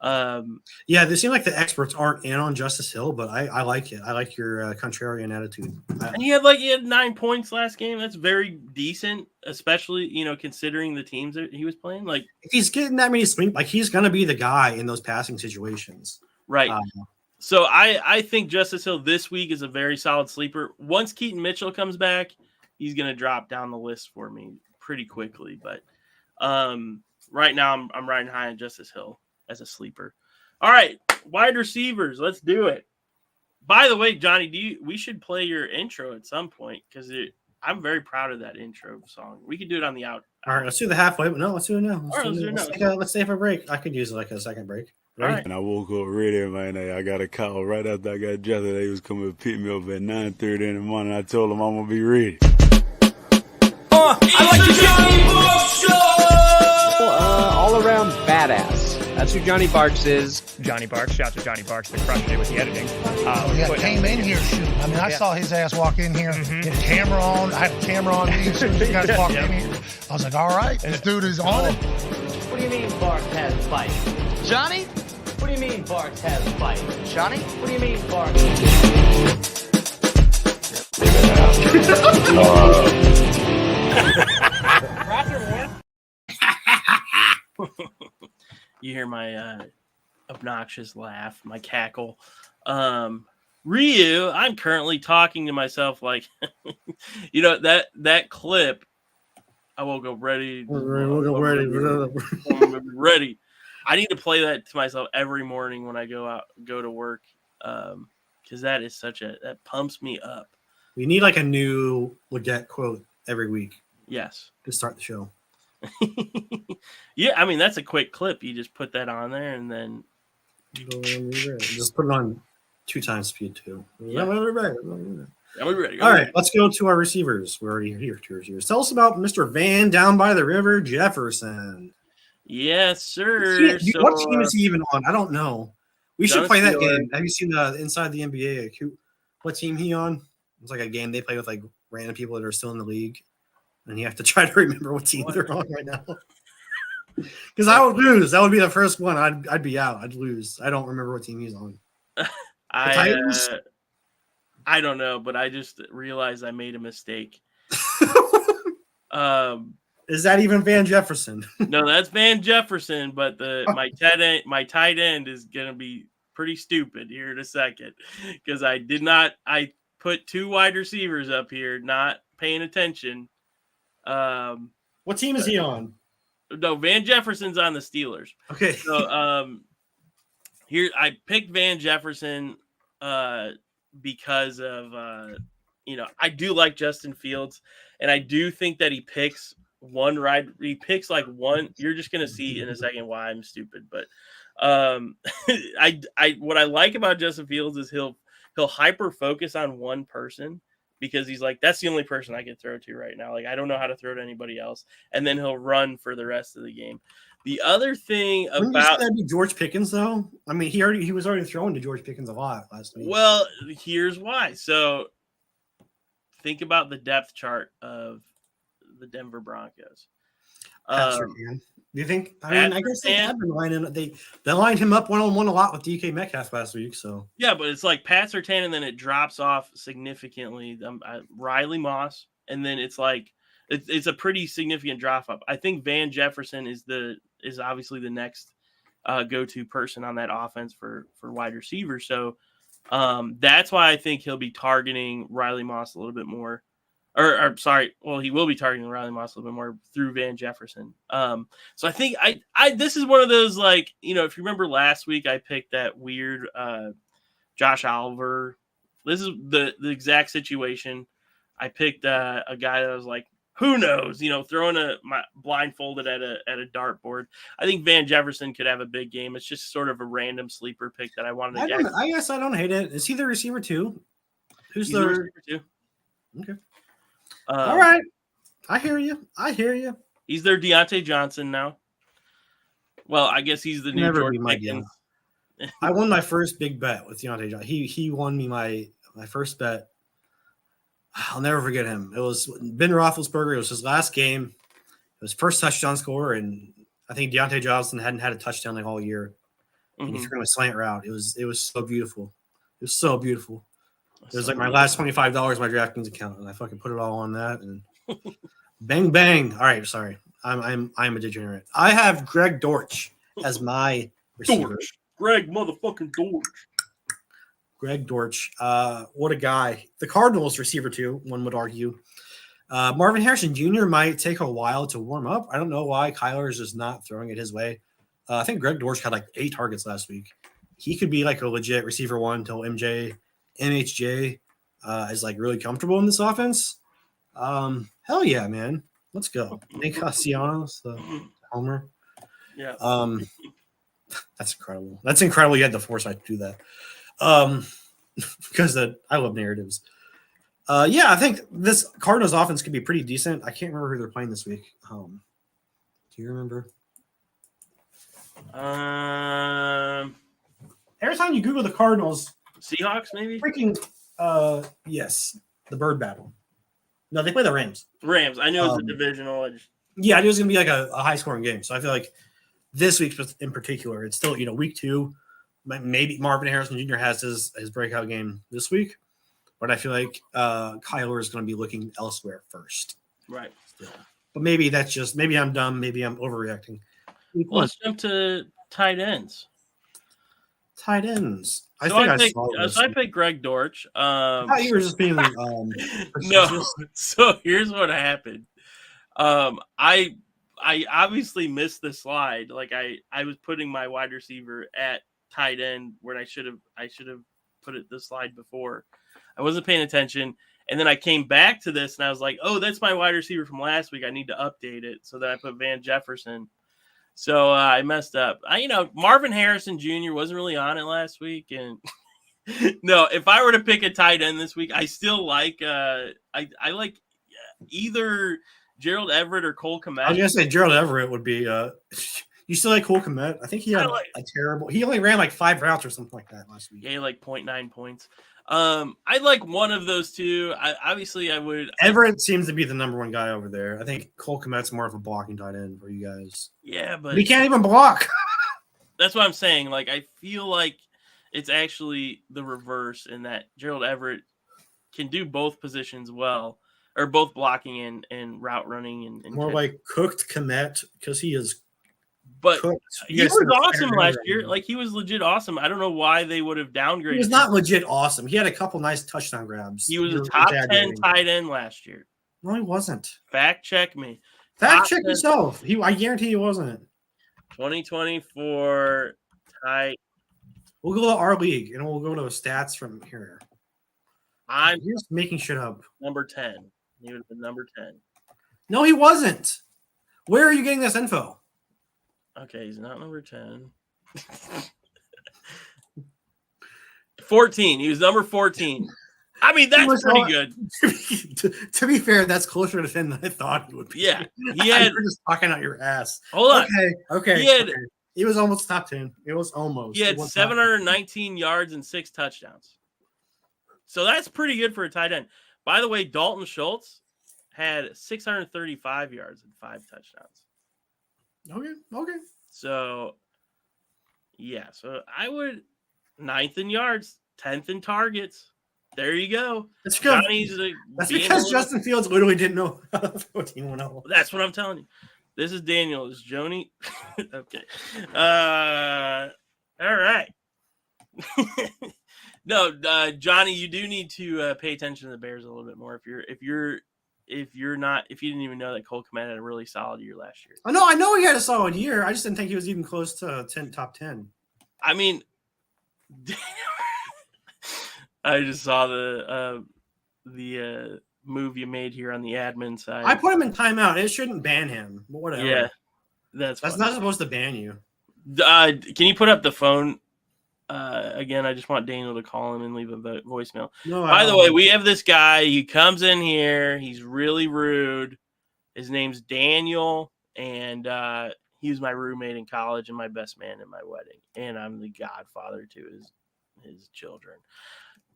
Yeah, they seem like the experts aren't in on Justice Hill, but I like it. I like your contrarian attitude. And he had 9 points last game. That's very decent, especially considering the teams that he was playing. If he's getting that many swing, he's gonna be the guy in those passing situations, right? So I think Justice Hill this week is a very solid sleeper. Once Keaton Mitchell comes back, he's going to drop down the list for me pretty quickly. But right now I'm riding high on Justice Hill as a sleeper. All right, wide receivers, let's do it. By the way, Johnny, we should play your intro at some point because I'm very proud of that intro song. We could do it on the out. All right, let's do the halfway. No, let's do it now. Let's stay for a break. I could use like a second break. All right. And I woke up ready, man. I got a call right after I got dressed. They was coming to pick me up at 9:30 in the morning. I told them I'm gonna be ready. I like the Johnny Barks Show! All around badass. That's who Johnny Barks is. Johnny Barks, shout out to Johnny Barks, they crushed it with the editing. Came in here shooting. I mean, I saw his ass walk in here, get a camera on. I had a camera on me as soon as you guys walked in here. I was like, all right, this dude is on it. What do you mean Barks has a fight? Johnny? What do you mean Barks has a fight? Johnny? What do you mean Barks? You hear my obnoxious laugh, my cackle. Ryu, I'm currently talking to myself like, that clip. I woke up ready. Ready. I need to play that to myself every morning when I go to work, because that is that pumps me up. We need like a new Leggett quote every week. Yes, to start the show. Yeah, I mean that's a quick clip. You just put that on there and then just put it on 2 times speed too. Yeah. Are we ready? All right, let's go to our receivers. We're already here to receivers. Tell us about Mr. Van down by the river, Jefferson. Yes, sir. What team is he even on? I don't know. We should play that game. Have you seen the Inside the NBA? Like, what team he on? It's like a game they play with like random people that are still in the league, and you have to try to remember what team they're on right now. Because I would lose. That would be the first one. I'd be out. I'd lose. I don't remember what team he's on. Titans? I don't know, but I just realized I made a mistake. Is that even Van Jefferson? No, that's Van Jefferson, but my tight end is gonna be pretty stupid here in a second because I put 2 wide receivers up here, not paying attention. What team is he on? No, Van Jefferson's on the Steelers. Okay. So here I picked Van Jefferson because of I do like Justin Fields, and I do think that he picks one ride. He picks like one. You're just gonna see in a second why I'm stupid, but what I like about Justin Fields is he'll hyper focus on one person because he's like, that's the only person I can throw to right now. Like, I don't know how to throw to anybody else, and then he'll run for the rest of the game. The other thing about that'd be George Pickens, though. I mean, he was already throwing to George Pickens a lot last week. Well, here's why. So think about the depth chart of the Denver Broncos. Do you think? I mean, I guess they have been lining. They lined him up 1-on-1 a lot with DK Metcalf last week. So yeah, but it's like Pat Surtain, and then it drops off significantly. Riley Moss, and then it's like it's a pretty significant drop off. I think Van Jefferson is obviously the next go-to person on that offense for wide receivers. So that's why I think he'll be targeting Riley Moss a little bit more. He will be targeting Riley Moss a little bit more through Van Jefferson. So I think this is one of those, like, if you remember last week, I picked that weird Josh Oliver. This is the exact situation. I picked a guy that was like, who knows, throwing my blindfolded at a dartboard. I think Van Jefferson could have a big game. It's just sort of a random sleeper pick that I wanted to get. I guess I don't hate it. Is he the receiver too? Who's the receiver too? Okay. All right. I hear you. He's their Deontay Johnson now. Well, I guess he's the new George Pickens. I won my first big bet with Deontay Johnson. He won me my first bet. I'll never forget him. It was Ben Roethlisberger. It was his last game. It was first touchdown score, and I think Deontay Johnson hadn't had a touchdown like all year. And he threw him a slant route. It was so beautiful. It was so beautiful. It was like my last $25 in my DraftKings account, and I fucking put it all on that. And bang bang. All right, sorry, I'm a degenerate. I have Greg Dortch as my receiver. Greg motherfucking Dortch. Greg Dortch. What a guy. The Cardinals receiver too, one would argue. Marvin Harrison Jr. might take a while to warm up. I don't know why Kyler is just not throwing it his way. I think Greg Dortch had like 8 targets last week. He could be like a legit receiver one until MHJ is like really comfortable in this offense. Hell yeah, man. Let's go. Nick Castellanos, the homer. Yeah. That's incredible. That's incredible. You had the foresight to do that. Because I love narratives. Yeah, I think this Cardinals offense could be pretty decent. I can't remember who they're playing this week. Do you remember? Every time you Google the Cardinals, Seahawks maybe. Freaking yes, the bird battle. No, they play the Rams. Rams. I knew it was a divisional. Yeah, I knew it was gonna be like a high scoring game. So I feel like this week in particular, it's still week 2. Maybe Marvin Harrison Jr. has his breakout game this week, but I feel like Kyler is going to be looking elsewhere first. Right. Still. But maybe that's just I'm dumb. Maybe I'm overreacting. Let's jump to tight ends. Tight ends. I picked Greg Dortch. I thought you were just being no. So here's what happened. I obviously missed the slide. Like I was putting my wide receiver at tight end when I should have put it the slide before. I wasn't paying attention, and then I came back to this and I was like, oh, that's my wide receiver from last week. I need to update it. So then I put Van Jefferson. So I messed up. Marvin Harrison Jr. wasn't really on it last week, and no, if I were to pick a tight end this week, I still like I like either Gerald Everett or Cole Kmet. I was gonna say Gerald Everett would be. You still like Cole Kmet? I think he had a terrible. He only ran like 5 routes or something like that last week. Yeah, like 0.9 points. I'd like one of those two. I would. Everett seems to be the number one guy over there. I think Cole Kmet's more of a blocking tight end for you guys. Yeah, but he can't even block. That's what I'm saying. Like, I feel like it's actually the reverse in that Gerald Everett can do both positions well, or both blocking and route running and more like cooked Kmet because he is. But he was awesome last year. Like, he was legit awesome. I don't know why they would have downgraded. He was not legit awesome. He had a couple nice touchdown grabs. He was a top 10 tight end last year. No, he wasn't. Fact check me. Fact check yourself. I guarantee he wasn't. 2024 tight. We'll go to our league and we'll go to stats from here. I'm just making shit up. Number 10. He was the number 10. No, he wasn't. Where are you getting this info? Okay, he's not number 10. 14. He was number 14. I mean, that's pretty good. To be fair, that's closer to 10 than I thought he would be. Yeah. You're just talking out your ass. Hold on. Okay. He was almost top 10. It was almost. He had 719 yards and 6 touchdowns. So that's pretty good for a tight end. By the way, Dalton Schultz had 635 yards and 5 touchdowns. Okay. So, yeah. So I would 9th in yards, 10th in targets. There you go. That's because Justin Fields literally didn't know how to throw 14-1-0. That's what I'm telling you. This is Daniel. This is Joni. Okay. All right. No, Johnny, you do need to pay attention to the Bears a little bit more. If you didn't even know that Cole Kmet had a really solid year last year. I know he had a solid year. I just didn't think he was even close to top 10. I mean, I just saw the move you made here on the admin side. I put him in timeout. It shouldn't ban him, but whatever. Yeah, that's not supposed to ban you. Can you put up the phone? Again, I just want Daniel to call him and leave a voicemail. No, by the way, we have this guy. He comes in here. He's really rude. His name's Daniel, and he was my roommate in college and my best man in my wedding. And I'm the godfather to his children.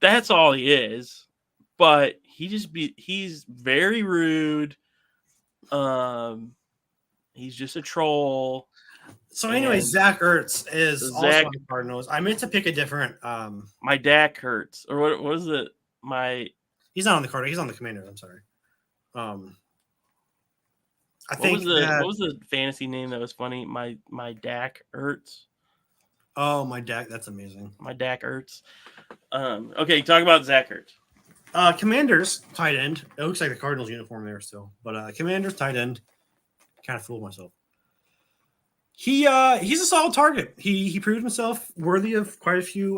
That's all he is. But he's very rude. He's just a troll. So anyway, Zach Ertz is also on the Cardinals. I meant to pick a different. My Dak Hurts, or what was it? He's not on the Cardinals. He's on the Commanders. I'm sorry. What was the fantasy name that was funny? My Dak Hurts. Oh, my Dak. That's amazing. My Dak Ertz. Okay, talk about Zach Ertz. Commanders tight end. It looks like the Cardinals uniform there still, but Commanders tight end. Kind of fooled myself. He's a solid target. He proved himself worthy of quite a few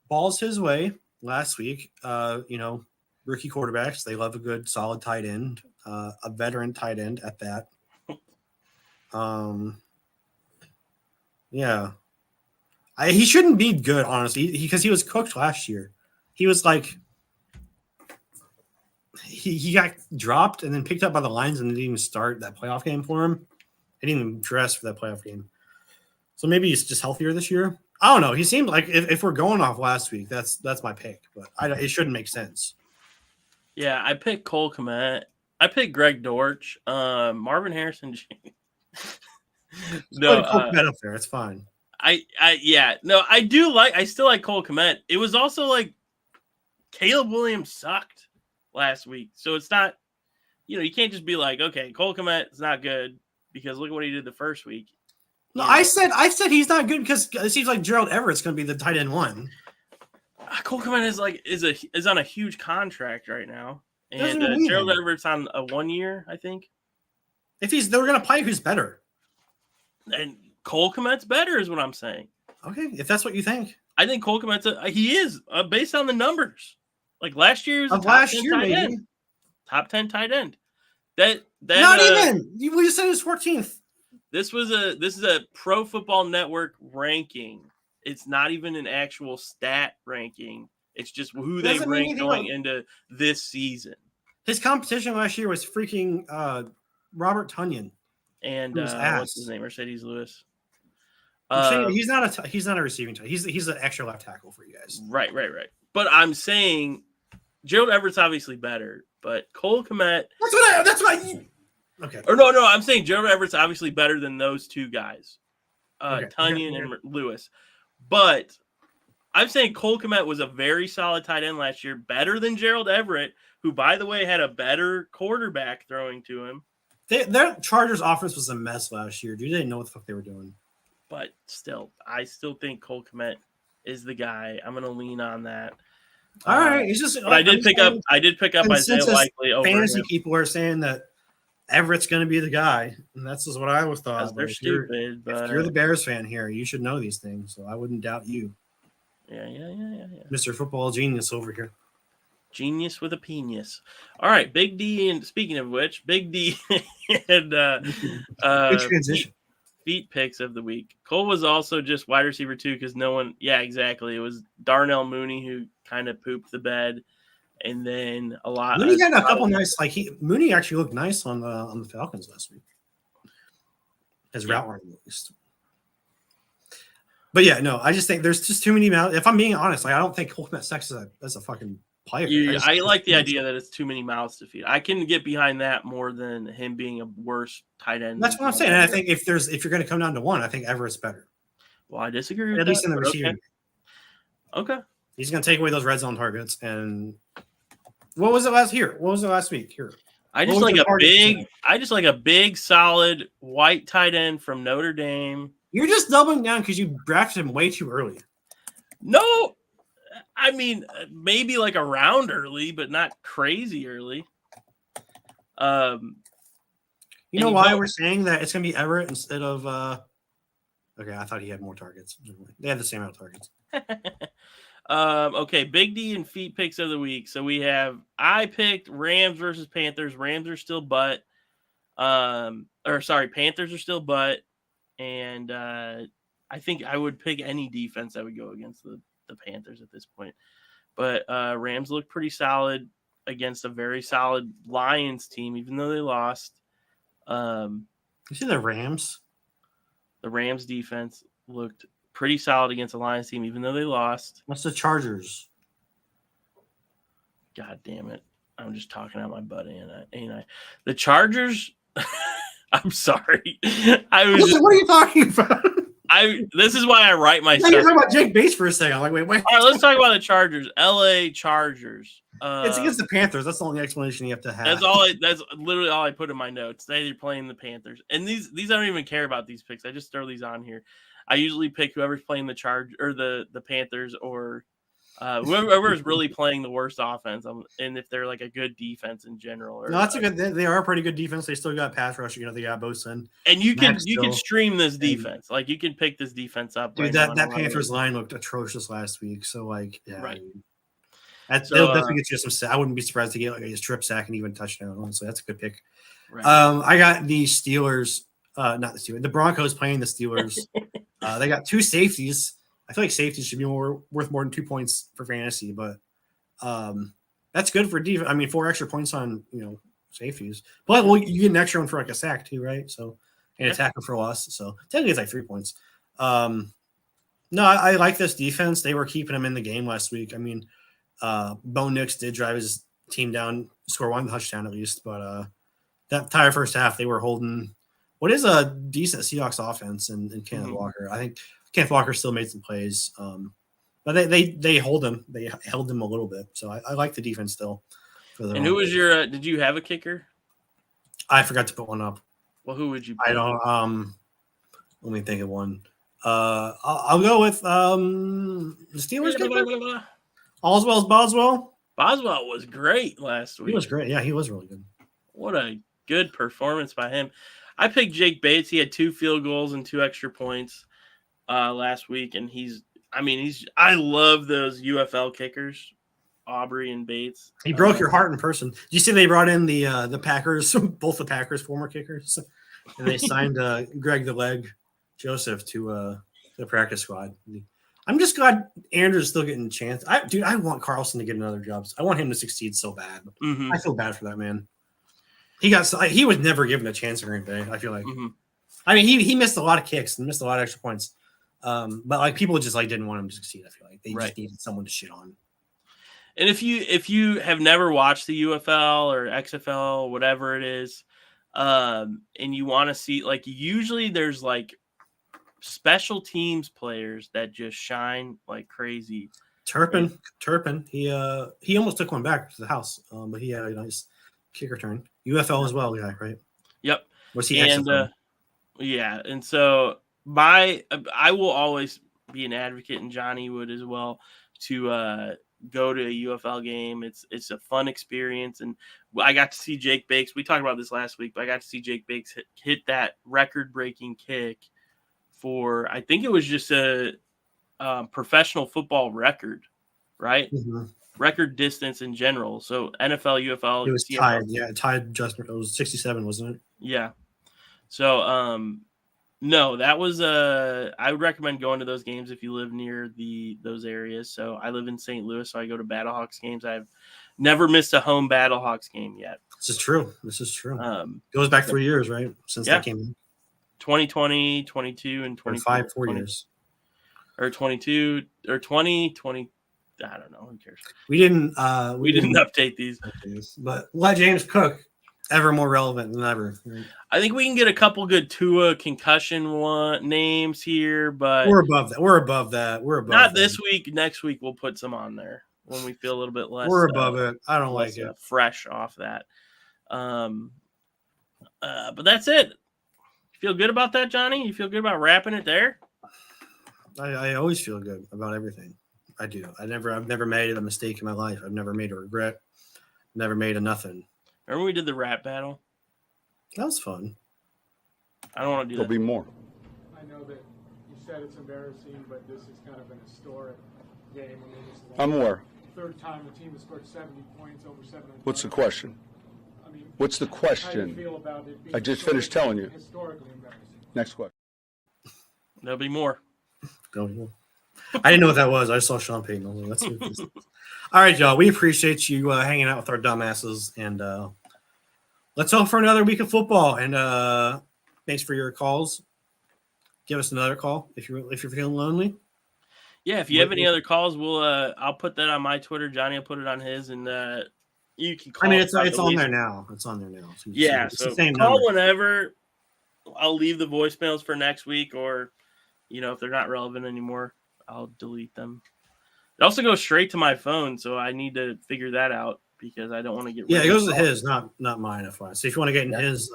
balls his way last week. Rookie quarterbacks, they love a good solid tight end, a veteran tight end at that. Yeah. He shouldn't be good, honestly, because he was cooked last year. He was like he got dropped and then picked up by the Lions and didn't even start that playoff game for him. He didn't even dress for that playoff game. So maybe he's just healthier this year. I don't know. He seemed like if we're going off last week, that's my pick, but it shouldn't make sense. Yeah, I picked Cole Kmet. I picked Greg Dortch. Marvin Harrison. No, Cole Kmet up there. It's fine. I still like Cole Kmet. It was also like Caleb Williams sucked last week. So it's not, you can't just be like, okay, Cole Kmet is not good because look at what he did the first week. No, I said he's not good because it seems like Gerald Everett's going to be the tight end one. Cole Kmet is on a huge contract right now, and Gerald Everett's on a 1 year, I think. If they're going to play, who's better? And Cole Kmet's better, is what I'm saying. Okay, if that's what you think, I think Cole Kmet's he is based on the numbers. Like last year, he was top 10 tight end. That not even. We just said it was 14th. This is a Pro Football Network ranking. It's not even an actual stat ranking. It's just who they rank going into this season. His competition last year was freaking Robert Tonyan and what's his name? Mercedes Lewis. He's not a receiving tight. He's an extra left tackle for you guys. Right. But I'm saying Gerald Everett's obviously better, but Cole Kmet. Okay. Or no. I'm saying Gerald Everett's obviously better than those two guys, Tonyan and Lewis. But I'm saying Cole Kmet was a very solid tight end last year, better than Gerald Everett, who, by the way, had a better quarterback throwing to him. Their Chargers offense was a mess last year, dude. They didn't know what the fuck they were doing. But I still think Cole Kmet is the guy. I'm going to lean on that. All right, but I did pick up Isaiah Likely over fantasy him. People are saying that Everett's going to be the guy, and that's just what I always thought. They're stupid. If you're the Bears fan here, you should know these things. So I wouldn't doubt you. Yeah. Mr. Football Genius over here. Genius with a penis. All right, Big D, and speaking of which, Big D and good transition. Feet picks of the week. Cole was also just wide receiver 2 because no one. Yeah, exactly. It was Darnell Mooney who kind of pooped the bed, and then a lot. Mooney got a couple nice. Mooney actually looked nice on the Falcons last week. His route running at least. But yeah, no, I just think there's just too many mouths. If I'm being honest, I don't think Cole Kmet sucks as a fucking player. I like the idea that it's too many mouths to feed. I can get behind that more than him being a worse tight end. That's what I'm saying. And I think if you're going to come down to one, I think Everett's better. Well, I disagree with at least in the receiving. Okay. He's going to take away those red zone targets. And what was it last week? Here. I just like a big, solid white tight end from Notre Dame. You're just doubling down because you drafted him way too early. No, I mean maybe like a round early, but not crazy early. You know why we're saying that it's going to be Everett instead of? Okay, I thought he had more targets. They have the same amount of targets. Okay, Big D and feet picks of the week. So I picked Rams versus Panthers. Rams are still butt. Panthers are still butt. And I think I would pick any defense that would go against the Panthers at this point. But Rams look pretty solid against a very solid Lions team, even though they lost. You see the Rams? The Rams defense looked pretty solid against the Lions team, even though they lost. What's the Chargers? God damn it. I'm just talking out my butt, ain't I? The Chargers... I'm sorry. What are you talking about? This is why I write my stuff. You're talking about Jake Bates for a second. I'm like, wait. All right, let's talk about the Chargers. LA Chargers. It's against the Panthers. That's the only explanation you have to have. That's literally all I put in my notes. They're playing the Panthers, and these I don't even care about these picks. I just throw these on here. I usually pick whoever's playing the Charge or the Panthers or whoever's really playing the worst offense, and if they're like a good defense in general. Or, no, that's a good. They are a pretty good defense. They still got pass rush. They got Bosa. And you can stream this defense. Like you can pick this defense up. Dude, right that Panthers line looked atrocious last week. So right. So, they'll definitely get you some. I wouldn't be surprised to get like a strip sack and even touchdown. Honestly, that's a good pick. Right. I got the Steelers. Not the Steelers. The Broncos playing the Steelers. They got 2 safeties. I feel like safeties should be worth more than 2 points for fantasy, but that's good for defense. I mean, 4 extra points on safeties. But you get an extra one for like a sack too, right? So and a tackle for loss. So technically it's like 3 points. No, I like this defense. They were keeping them in the game last week. I mean, Bo Nix did drive his team down, score 1 touchdown at least, but that entire first half they were holding what is a decent Seahawks offense in Kenneth Walker. I think Kenneth Walker still made some plays, but they hold him. They held him a little bit, so I like the defense still. And who was your? Did you have a kicker? I forgot to put one up. Well, who would you pick? I don't. Let me think of one. I'll go with the Steelers kicker. Oswald's Boswell. Boswell was great last week. He was great. Yeah, he was really good. What a good performance by him. I picked Jake Bates. He had 2 field goals and 2 extra points last week, and I love those UFL kickers, Aubrey and Bates. He broke your heart in person. Did you see they brought in the Packers, both the Packers former kickers, and they signed Greg the Leg Joseph to the practice squad. I'm just glad Andrew's still getting a chance. I want Carlson to get another job. I want him to succeed so bad. I feel bad for that man. He was never given a chance in Green Bay. I feel like. I mean, he missed a lot of kicks and missed a lot of extra points. But like people just like didn't want him to succeed. I feel like they just needed someone to shit on. And if you have never watched the UFL or XFL, whatever it is, and you want to see, like, usually there's like special teams players that just shine like crazy. Turpin, he almost took one back to the house, but he had a nice kick return. UFL as well, yeah, right? Yep. Was he? And yeah, and so I will always be an advocate, and Johnny would as well, to go to a UFL game. It's a fun experience, and I got to see Jake Bakes. We talked about this last week, but I got to see Jake Bakes hit that record-breaking kick for, I think it was just a professional football record, right? Record distance in general. So NFL, UFL. It was tied. Yeah, tied. It was 67, wasn't it? Yeah. So, no, that was I would recommend going to those games if you live near those areas. So I live in St. Louis, so I go to Battlehawks games. I've never missed a home Battlehawks game yet. This is true. Goes back 3 years, right? Since that came in. 2020, 22, and 24. 4 years. Or 22 or 20. I don't know. Who cares? We didn't update these. But let James Cook ever more relevant than ever. Right? I think we can get a couple good Tua concussion names here, but we're above that. Not this week. Next week we'll put some on there when we feel a little bit less. We're above it. I don't like it. Fresh off that. But that's it. You feel good about that, Johnny? You feel good about wrapping it there? I always feel good about everything. I do. I've never made a mistake in my life. I've never made a regret. Never made a nothing. Remember we did the rap battle? That was fun. I don't want to do that. There'll be more. I know that you said it's embarrassing, but this is kind of an historic game. I mean, it's I'm aware. Third time the team has scored 70 points over 7. What's the question? I mean, what's the question? How do you feel about it being I just finished telling you. Historically embarrassing. Next question. There'll be more. I didn't know what that was. I saw Sean Payton. I was like, that's good. All right, y'all. We appreciate you hanging out with our dumbasses, and let's hope for another week of football. And thanks for your calls. Give us another call if you're feeling lonely. Yeah, if you have any other calls, we'll I'll put that on my Twitter. Johnny will put it on his, and you can call. I mean, it's on there now. It's on there now. So yeah, so call whenever. I'll leave the voicemails for next week, or if they're not relevant anymore, I'll delete them. It also goes straight to my phone, so I need to figure that out because I don't want to get. Yeah, it goes to his, not mine. So if you want to get in his,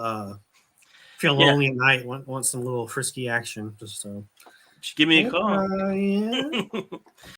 feel lonely at night, want some little frisky action, just give me a call.